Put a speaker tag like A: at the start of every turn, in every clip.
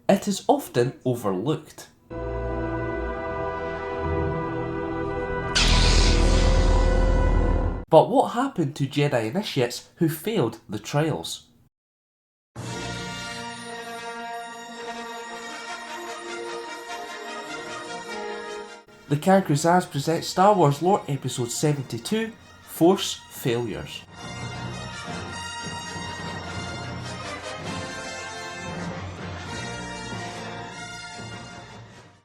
A: It is often overlooked. But what happened to Jedi Initiates who failed the trials? The Cancruzans present Star Wars Lore Episode 72, Force Failures.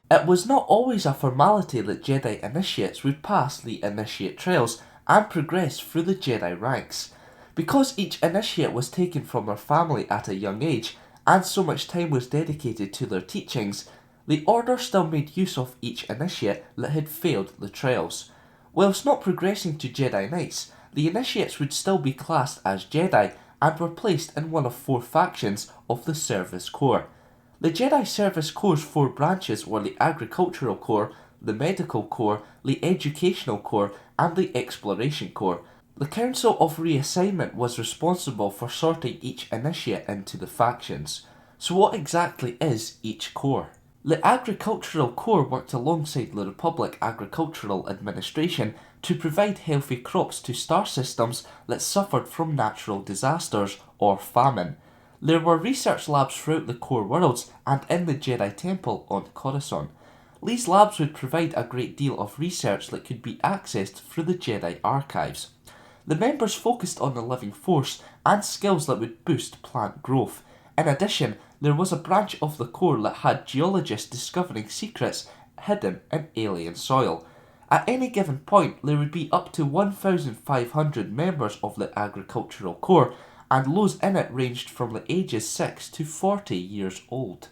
A: It was not always a formality that Jedi Initiates would pass the Initiate Trials and progress through the Jedi ranks. Because each Initiate was taken from their family at a young age, and so much time was dedicated to their teachings, the Order still made use of each Initiate that had failed the trials. Whilst not progressing to Jedi Knights, the Initiates would still be classed as Jedi and were placed in one of 4 factions of the Service Corps. The Jedi Service Corps' 4 branches were the Agricultural Corps, the Medical Corps, the Educational Corps, and the Exploration Corps. The Council of Reassignment was responsible for sorting each initiate into the factions. So what exactly is each corps? The Agricultural Corps worked alongside the Republic Agricultural Administration to provide healthy crops to star systems that suffered from natural disasters or famine. There were research labs throughout the core worlds and in the Jedi Temple on Coruscant. These labs would provide a great deal of research that could be accessed through the Jedi archives. The members focused on the living force and skills that would boost plant growth. In addition, there was a branch of the Corps that had geologists discovering secrets hidden in alien soil. At any given point, there would be up to 1,500 members of the Agricultural Corps, and those in it ranged from the ages 6 to 40 years old.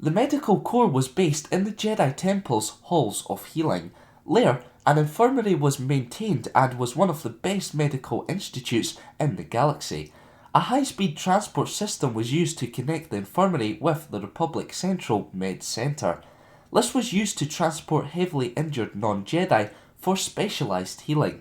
A: The Medical Corps was based in the Jedi Temple's Halls of Healing. There, an infirmary was maintained and was one of the best medical institutes in the galaxy. A high-speed transport system was used to connect the infirmary with the Republic Central Med Center. This was used to transport heavily injured non-Jedi for specialised healing.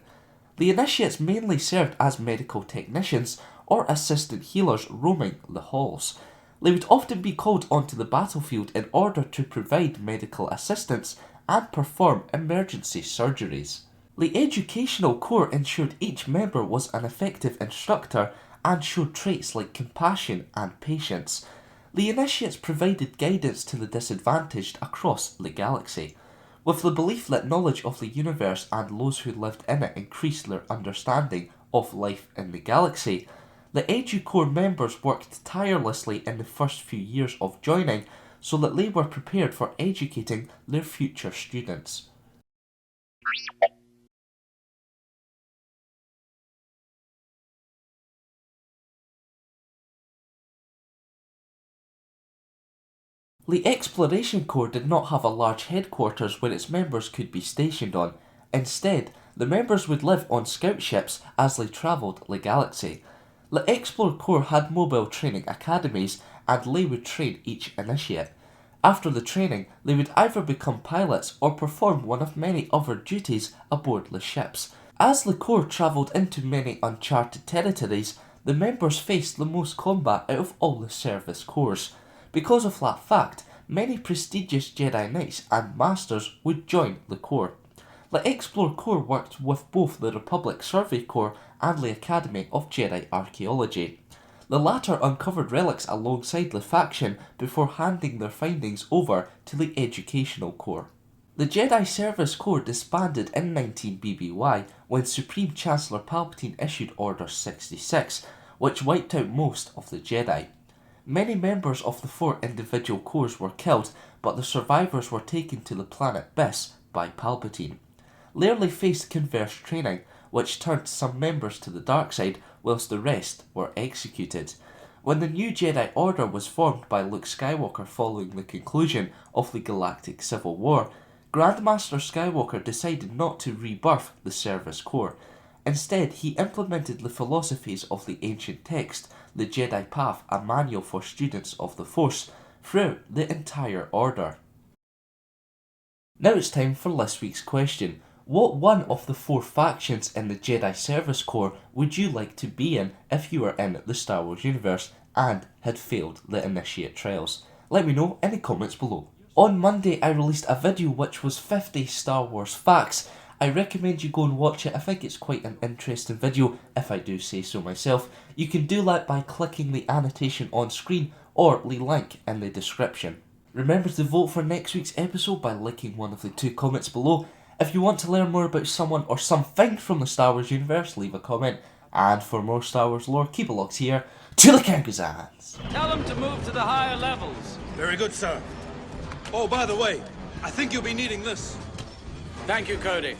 A: The initiates mainly served as medical technicians or assistant healers roaming the halls. They would often be called onto the battlefield in order to provide medical assistance and perform emergency surgeries. The Educational Corps ensured each member was an effective instructor and showed traits like compassion and patience. The Initiates provided guidance to the disadvantaged across the galaxy. With the belief that knowledge of the universe and those who lived in it increased their understanding of life in the galaxy, the EduCorps members worked tirelessly in the first few years of joining so that they were prepared for educating their future students. The Exploration Corps did not have a large headquarters where its members could be stationed on. Instead, the members would live on scout ships as they travelled the galaxy. The Explore Corps had mobile training academies and they would train each initiate. After the training, they would either become pilots or perform one of many other duties aboard the ships. As the Corps travelled into many uncharted territories, the members faced the most combat out of all the service corps. Because of that fact, many prestigious Jedi Knights and Masters would join the Corps. The Explore Corps worked with both the Republic Survey Corps and the Academy of Jedi Archaeology. The latter uncovered relics alongside the faction before handing their findings over to the Educational Corps. The Jedi Service Corps disbanded in 19 BBY when Supreme Chancellor Palpatine issued Order 66, which wiped out most of the Jedi. Many members of the 4 individual corps were killed, but the survivors were taken to the planet Biss by Palpatine. There they faced converse training, which turned some members to the dark side whilst the rest were executed. When the new Jedi Order was formed by Luke Skywalker following the conclusion of the Galactic Civil War, Grandmaster Skywalker decided not to rebirth the Service Corps. Instead, he implemented the philosophies of the ancient text, the Jedi Path, a manual for students of the Force, throughout the entire order. Now it's time for this week's question. What one of the 4 factions in the Jedi Service Corps would you like to be in if you were in the Star Wars universe and had failed the Initiate trials? Let me know in the comments below. On Monday I released a video which was 50 Star Wars facts. I recommend you go and watch it. I think it's quite an interesting video, if I do say so myself. You can do that by clicking the annotation on screen or the link in the description. Remember to vote for next week's episode by liking one of the 2 comments below. If you want to learn more about someone or something from the Star Wars universe, leave a comment. And for more Star Wars lore, keep it locked here to the Kangazans.
B: Tell them to move to the higher levels.
C: Very good, sir. Oh, by the way, I think you'll be needing this.
B: Thank you, Cody.